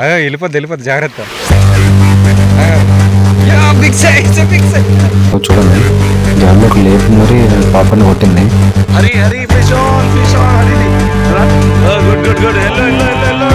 అదే వెళ్ళిపోద్ది జాగ్రత్త. Big size. చూడండి జాన్లోకి లేపి మరి పాపని కొట్టింది. Hari fish on Hari. Good yellow.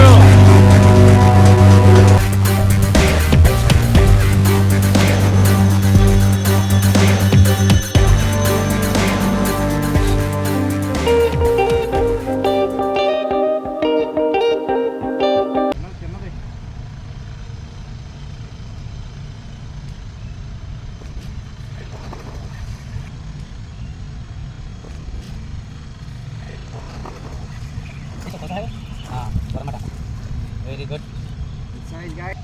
Very good size guy.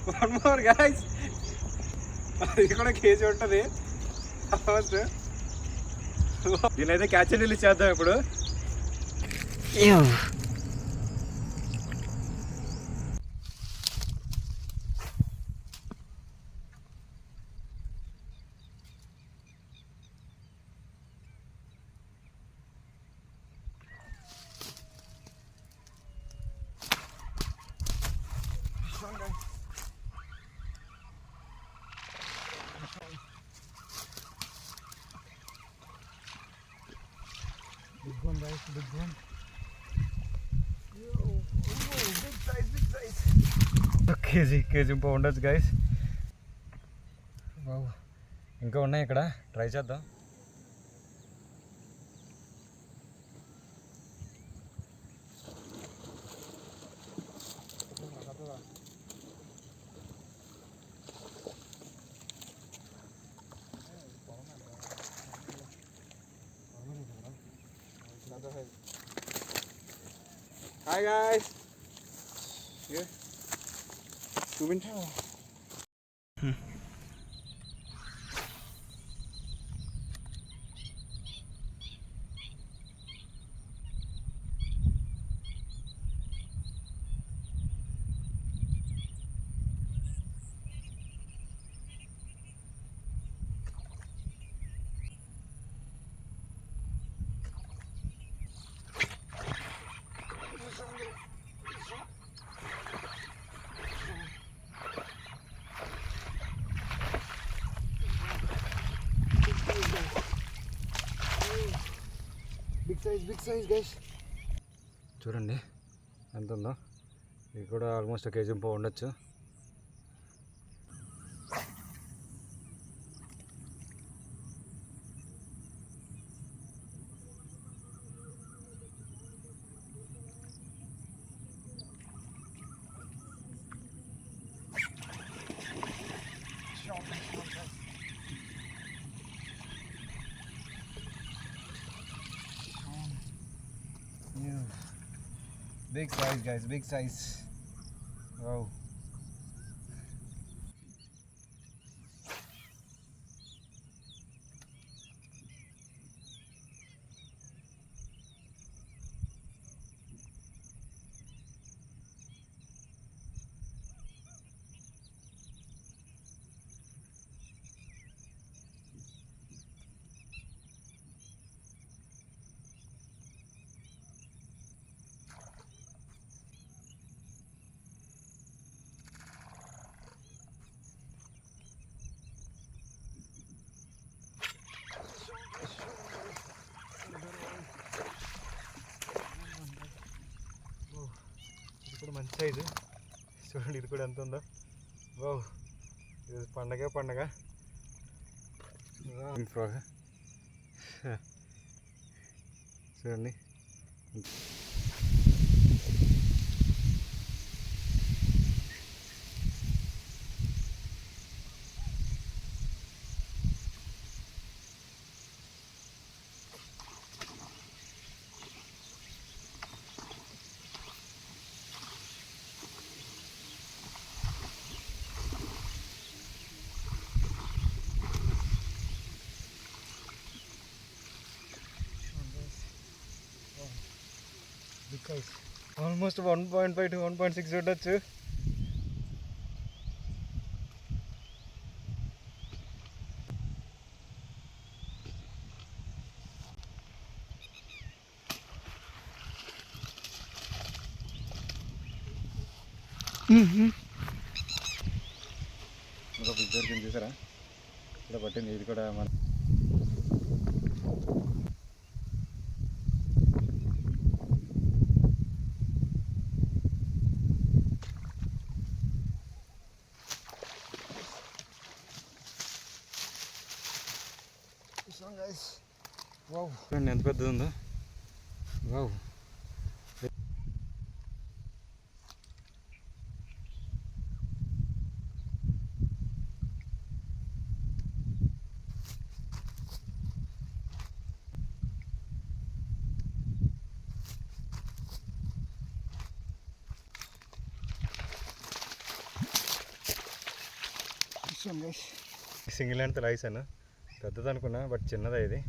One more guys. ఇది కూడా కేజీ ఉంటుంది. దీనైతే క్యాచ్ అండ్ రిలీజ్ చేద్దాం ఇప్పుడు. Big one guys, big one. Yo, big size. KG ఉండొచ్చు గైస్. వావ్, ఇంకా ఉన్నాయి ఇక్కడ, ట్రై చేద్దాం. Hi guys. Here. చూపించు. Big size guys. చూడండి ఎంత ఉందో. ఇది కూడా ఆల్మోస్ట్ కేజీ ఉండొచ్చు. Big size guys, big size. Wow. మంచి సైజు చూడండి. ఇది కూడా ఎంత ఉందో. వావ్, ఇది పండగ. చూడండి. ఆల్మోస్ట్ 1.5 to 1.6 ఉండొచ్చు. ఒక బిగ్ దొరికింది చూసారా, ఇక్కడ పట్టింది. ఇది కూడా మన చూడండి ఎంత పెద్దది ఉందో. వావ్, సింగిల్ హ్యాండ్తో లాగేసాను. పెద్దది అనుకున్నా, బట్ చిన్నదే ఇది.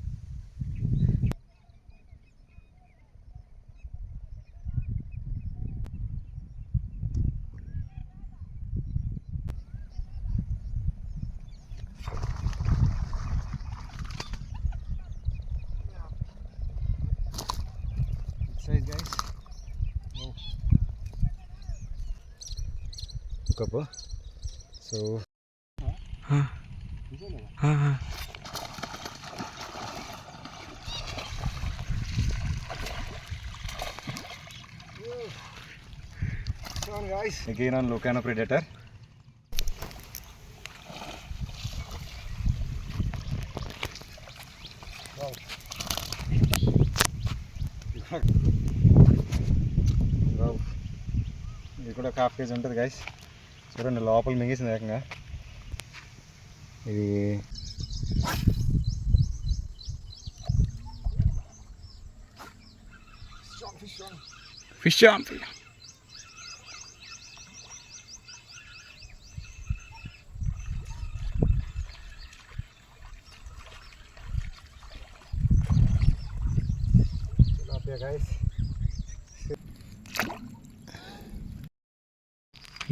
Size guys. Hook up. So on guys, again on Lucano Predator. Wow. Wow. ఇది కూడా ఒక హాఫ్ కేజీ ఉంటుంది గైస్. చూడండి లోపల మింగేసింది ఏకంగా. ఇది ఫిష్ ఆన్.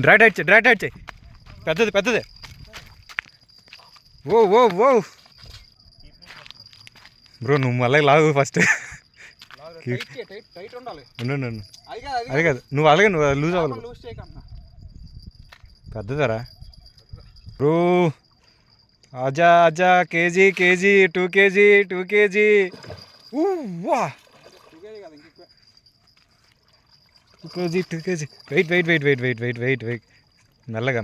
డ్రై టైట్ చేయి. పెద్దది. ఓ బ్రో, నువ్వు మళ్ళీ లాగు ఫస్ట్. అది కాదు, నువ్వు అలాగే లూజ్ అవ్వాలి. పెద్దదరా బ్రో. అజా కేజీ 2 kg. వా 2 kg. వెయిట్. మెల్లగా.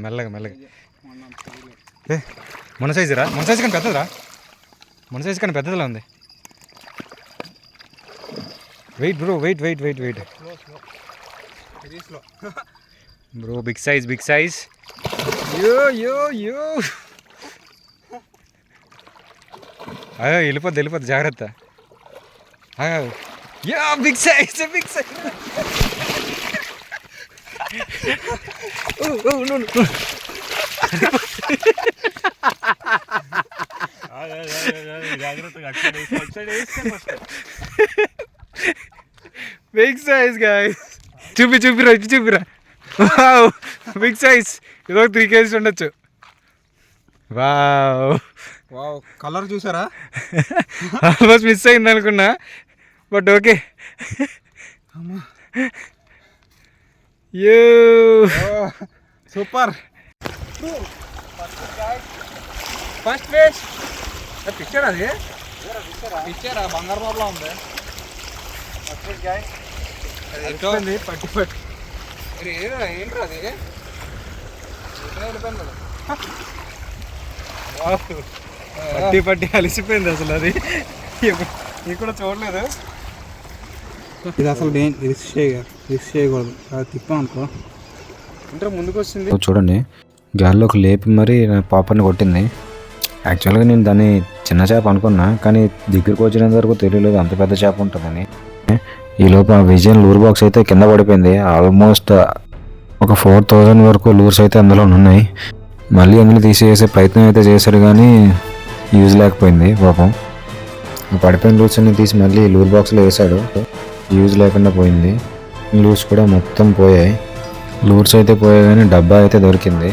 మన సైజు కానీ పెద్దదిరా. మన సైజు కానీ పెద్దదిలా ఉంది. Wait bro, wait bro. Big size. Yo అయ్యో, వెళ్ళిపోద్ది జాగ్రత్త. Yeah, big size. Big size guys. చూపిరా. Big size. ఇదో 3 kg ఉండొచ్చు. వావ్, కలర్ చూసారా? ఆల్మోస్ట్ మిస్ అయింది అనుకున్నా, but okay. Super. First fish. Picture అది పిక్చర్ బంగారు బాబులా ఉంది. పట్టి ఏంట్రా అది? పట్టి అలిసిపోయింది అసలు. అది ఇది కూడా చూడలేదు. ఇది అసలు రిస్క్ చేయకూడదు. తిప్పామనుకో ఇంటర్ ముందుకు వచ్చింది. చూడండి, గాల్లోకి లేపి మరి పాపని కొట్టింది. యాక్చువల్గా నేను దాన్ని చిన్న చేప అనుకున్నా, కానీ దగ్గరకు వచ్చినంత వరకు తెలియలేదు అంత పెద్ద చేప ఉంటుందని. ఈలోపు ఆ విజయన్ లూర్ బాక్స్ అయితే కింద పడిపోయింది. ఆల్మోస్ట్ ఒక 4000 వరకు లూర్స్ అయితే అందులో ఉన్నాయి. మళ్ళీ అందులో తీసేసే ప్రయత్నం అయితే చేశాడు, కానీ యూజ్ లేకపోయింది పాపం. పడిపోయిన లూర్స్ అన్ని తీసి మళ్ళీ లూర్ బాక్స్లో వేసాడు, యూజ్ లేకుండా పోయింది. లూర్స్ కూడా మొత్తం పోయాయి. లూర్స్ అయితే పోయాయి కానీ డబ్బా అయితే దొరికింది.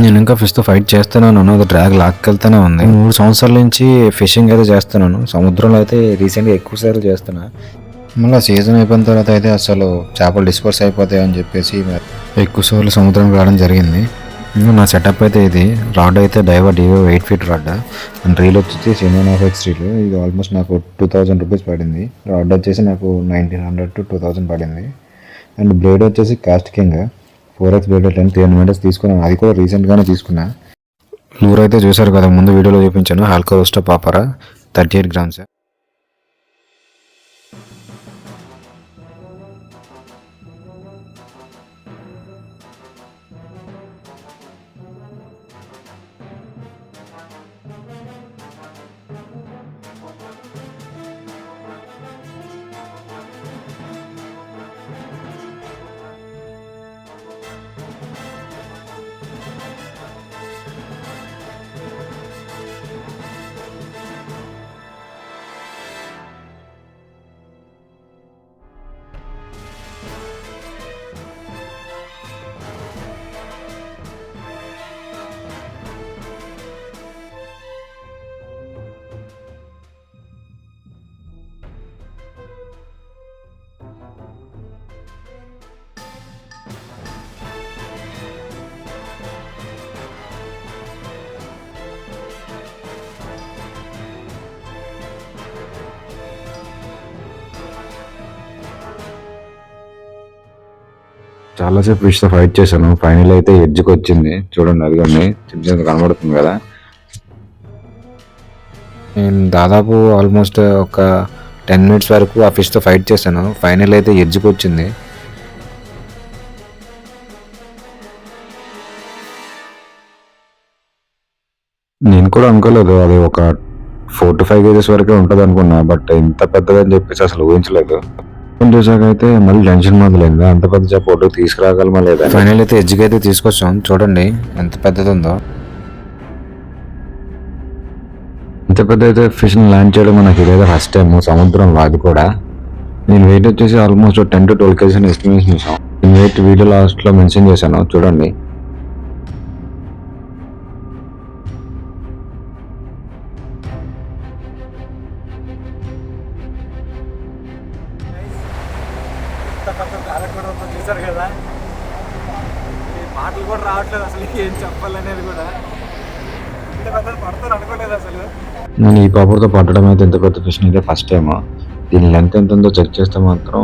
నేను ఇంకా ఫిష్తో ఫైట్ చేస్తున్నాను, అది డ్రాగ్ లాక్కెళ్తూనే ఉంది. 3 సంవత్సరాల నుంచి ఫిషింగ్ అయితే చేస్తున్నాను. సముద్రంలో అయితే రీసెంట్గా ఎక్కువ సార్లు చేస్తున్నా. మళ్ళీ సీజన్ అయిపోయిన తర్వాత అయితే అసలు చేపలు డిస్పర్స్ అయిపోతాయి అని చెప్పేసి ఎక్కువ సార్లు సముద్రానికి రావడం జరిగింది. నా సెటప్ అయితే ఇది. రాడ్ అయితే డైవర్ డివో 8 feet రాడ్ అండ్ రీల్ వచ్చేసి సిమోనాఫెక్స్ రీల్. ఇది ఆల్మోస్ట్ నాకు 2000 రూపీస్ పడింది. రాడ్ వచ్చేసి నాకు 1900 to 2000 పడింది. అండ్ బ్లేడ్ వచ్చేసి cost king 4x blade 300 meters తీసుకున్నాను. అది కూడా రీసెంట్గానే తీసుకున్నా. లూర్ అయితే చూసారు కదా, ముందు వీడియోలో చూపించాను. హాల్కో రోస్టో పాపరా 38 grams. చాలాసేపు ఫిష్తో ఫైట్ చేశాను. ఫైనల్ అయితే ఎడ్జ్కి వచ్చింది. చూడండి, అది కానీ చిన్న చిన్న కనబడుతుంది కదా. నేను దాదాపు ఆల్మోస్ట్ ఒక 10 minutes వరకు ఆ ఫిష్తో ఫైట్ చేశాను. ఫైనల్ అయితే ఎడ్జ్కి వచ్చింది. నేను కూడా అనుకోలేదు అది ఒక 4 to 5 kgs వరకే ఉంటుంది అనుకున్నా. బట్ ఇంత పెద్దగా అని చెప్పేసి అసలు ఊహించలేదు. చూసాక అయితే మళ్ళీ టెన్షన్ మొదలైంది. అంత పెద్ద చేప ఒడ్డుకు తీసుకురాగలమా లేదా. ఫైనల్ అయితే ఎడ్జ్కి అయితే తీసుకొచ్చాం. చూడండి ఎంత పెద్దది ఉందో. ఇంత పెద్ద అయితే ఫిష్ని ల్యాండ్ చేయడం మనకి ఇదేదో ఫస్ట్ టైం సముద్రంలో. అది కూడా నేను వెయిట్ వచ్చేసి ఆల్మోస్ట్ 10 to 12 kgs అని ఎస్టిమేషన్ చేసాం. నేను వెయిట్ వీడియో లాస్ట్లో మెన్షన్ చేశాను, చూడండి. చూసారు కదా, ఈ మాటలు కూడా రావట్లేదు అసలు ఏం చెప్పాలనేది కూడా. ఇంత పెద్ద పడతాను అనుకోలేదు అసలు. నేను ఈ పాపర్తో పట్టడం అయితే ఇంత పెద్ద ఫిష్ అయితే ఫస్ట్ టైం. దీని లెంత్ ఎంత ఉందో చెక్ చేస్తే మాత్రం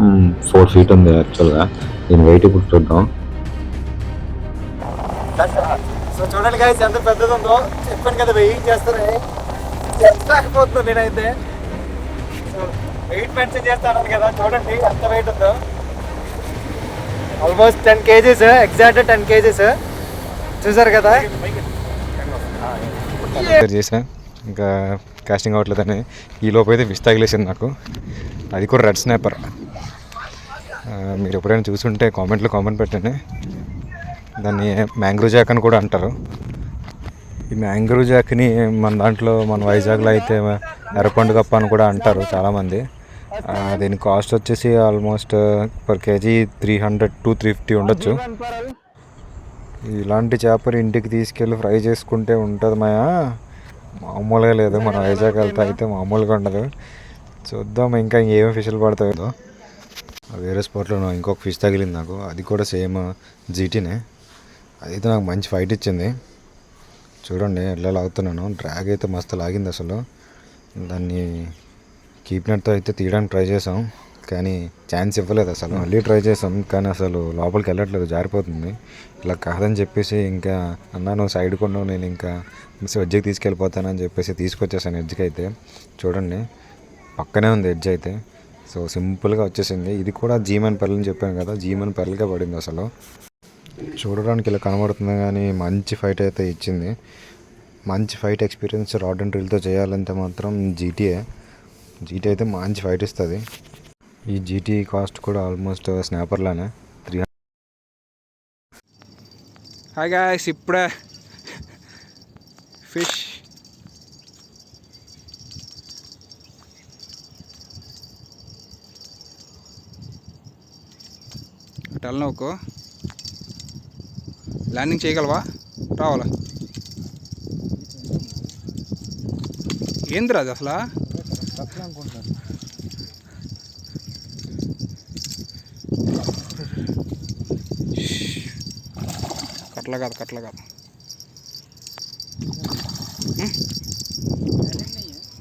4 feet ఉంది యాక్చువల్గా. దీని వెయిట్ ఇప్పుడు చూద్దాం. సో చూడండి గాయ్స్ ఎంత పెద్దది ఉందో. చెప్పాను కదా వెయిట్ చేస్తారే, చెప్పలేకపోతున్నాను నేనైతే. సో వెయిట్ మెన్షన్ చేస్తాను కదా, చూడండి ఎంత వెయిట్ ఉందో. Almost 10 kgs, exact 10 kgs. చూసారు కదా. చేసా ఇంకా కాస్టింగ్ అవ్వట్లేదని ఈ లోపు అయితే ఫిష్ తగిలేసింది నాకు. అది కూడా రెడ్ స్నాపర్. మీరు ఎప్పుడైనా చూసుంటే కామెంట్ పెట్టండి. దాన్ని మ్యాంగ్రూ జాక్ అని కూడా అంటారు. ఈ మ్యాంగ్రూ జాక్ని మన దాంట్లో మన వైజాగ్లో అయితే ఎర్రపండు కప్ప అని కూడా అంటారు చాలామంది. దీని కాస్ట్ వచ్చేసి ఆల్మోస్ట్ పర్ కేజీ 300 to 350 ఉండొచ్చు. ఇలాంటి చేపలు ఇంటికి తీసుకెళ్ళి ఫ్రై చేసుకుంటే ఉంటుంది మామూలుగా లేదు. మన వైజాగ్ వెళ్తే అయితే మామూలుగా ఉండదు. చూద్దాం ఇంకా ఏమేమి ఫిష్లు పడతాయో. వేరే స్పాట్లో ఇంకొక ఫిష్ తగిలింది నాకు. అది కూడా సేమ్ జీటీనే. అదైతే నాకు మంచి ఫైట్ ఇచ్చింది. చూడండి ఎట్లా లాగుతున్నాను. డ్రాగ్ అయితే మస్తు లాగింది అసలు. దాన్ని కీప్ నెట్తో అయితే తీయడానికి ట్రై చేసాం కానీ ఛాన్స్ ఇవ్వలేదు అసలు. మళ్ళీ ట్రై చేసాం కానీ అసలు లోపలికి వెళ్ళట్లేదు, జారిపోతుంది. ఇలా కాదని చెప్పేసి ఇంకా అన్నాను సైడ్ కొన్నాను, నేను ఇంకా ఎడ్జ్కి తీసుకెళ్ళిపోతానని చెప్పేసి తీసుకొచ్చేసాను ఎడ్జ్కి అయితే. చూడండి పక్కనే ఉంది ఎడ్జ్ అయితే. సో సింపుల్గా వచ్చేసింది. ఇది కూడా జీమన్ పెర్ల్ అని చెప్పాను కదా, జీమన్ పెర్ల్గా పడింది అసలు. చూడడానికి ఇలా కనబడుతుంది కానీ మంచి ఫైట్ అయితే ఇచ్చింది. మంచి ఫైట్ ఎక్స్పీరియన్స్ రాడ్ అండ్ రీల్తో చేయాలంటే మాత్రం జీటీ అయితే మంచి ఫైట్ ఇస్తుంది. ఈ జీటీ కాస్ట్ కూడా ఆల్మోస్ట్ స్నాపర్లానే 300. హాయ్ గాయ్స్, ఇప్పుడే ఫిష్ టెల్నోకు ల్యాండింగ్ చేయగలవా? రావాలా? ఏందిరా అది అసలు? కట్ల కాదు కట్ల కాదు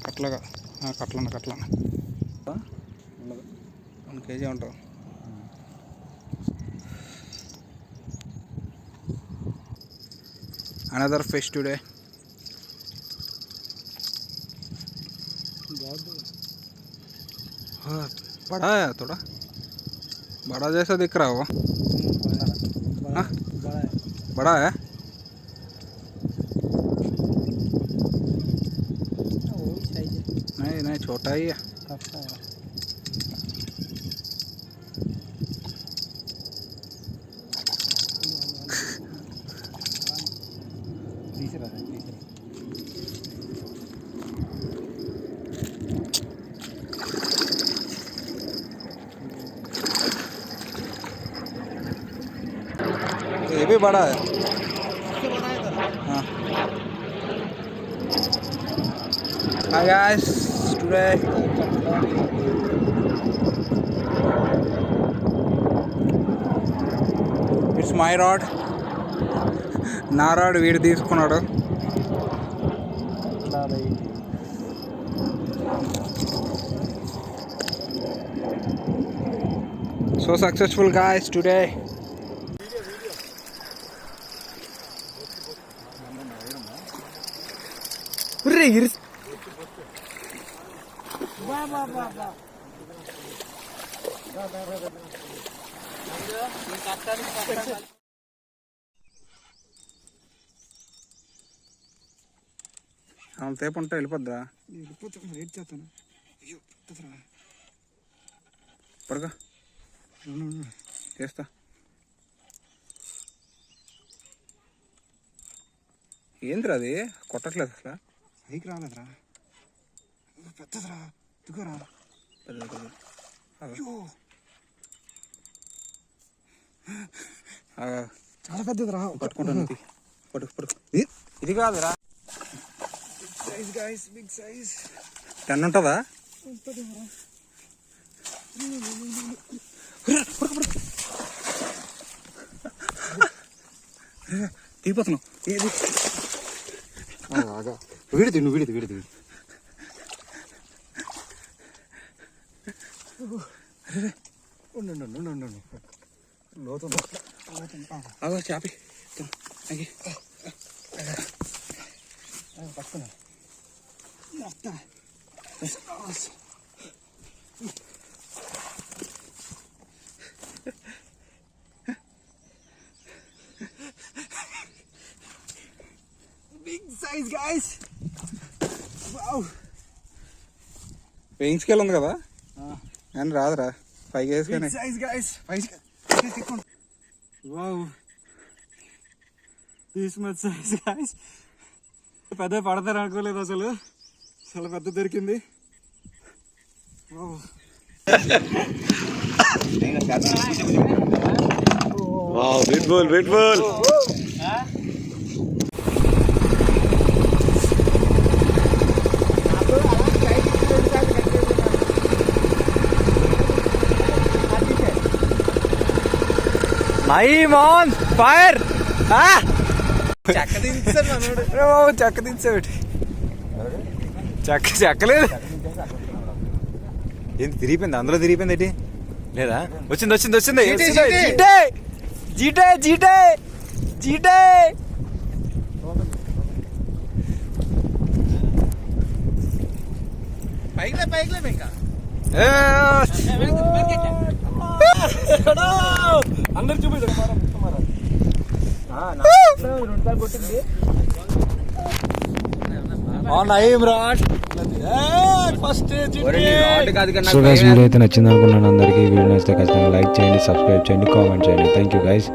కట్ల కాదు కట్లన 1 kg ఉంటావు. Another fish today. बड़ा है थोड़ा, बड़ा जैसा दिख रहा है वो. बड़ा है. नहीं नहीं छोटा ही है. ये भी बड़ा है. हाँ. Hi guys, today it's my rod. నా రాడ్ వీడు తీసుకున్నాడు. So successful guys today. అంతసేపు ఉంటే వెళ్ళిపోద్దా? వెయిట్ చేస్తాను. అయ్యో త్వరగా చేస్తా. ఏంద్రా అది కొట్టట్లేదు అసలు? పైకి రాలేదురా, పెద్దదిరా, దిగురా. చాలా పెద్దదిరా. పట్టుకుంటాను. పట్టు ఇది కాదురా. Size guys, big size. 10 ఉంటుందా? తీపోతున్నావు. వీడి ఉండు. లోతు అదో చాపి పట్టుకున్నా. Big size guys. Weighing scale ఉంది కదా, నేను రాదురా. 5 kg కానీ size guys. Wow, this much size guys. పెద్ద పడతారు అనుకోలేదు అసలు. చాలా పెద్ద దొరికింది. బ్యూటిఫుల్. Naeem on fire. చెక్క దించాడు. చెక్కలేదు. ఏంటి తిరిగిపోయింది? అందులో తిరిగిపోయింది ఏంటి? లేదా? వచ్చింది. జీటే. పైకిలే ఇంకా. అందరు చూపించారు. సో గైస్, వీడియో అయితే నచ్చింది అనుకున్నాను అందరికీ. వీడియో నచ్చితే ఖచ్చితంగా లైక్ చేయండి, సబ్స్క్రైబ్ చేయండి, కామెంట్ చేయండి. Thank you guys.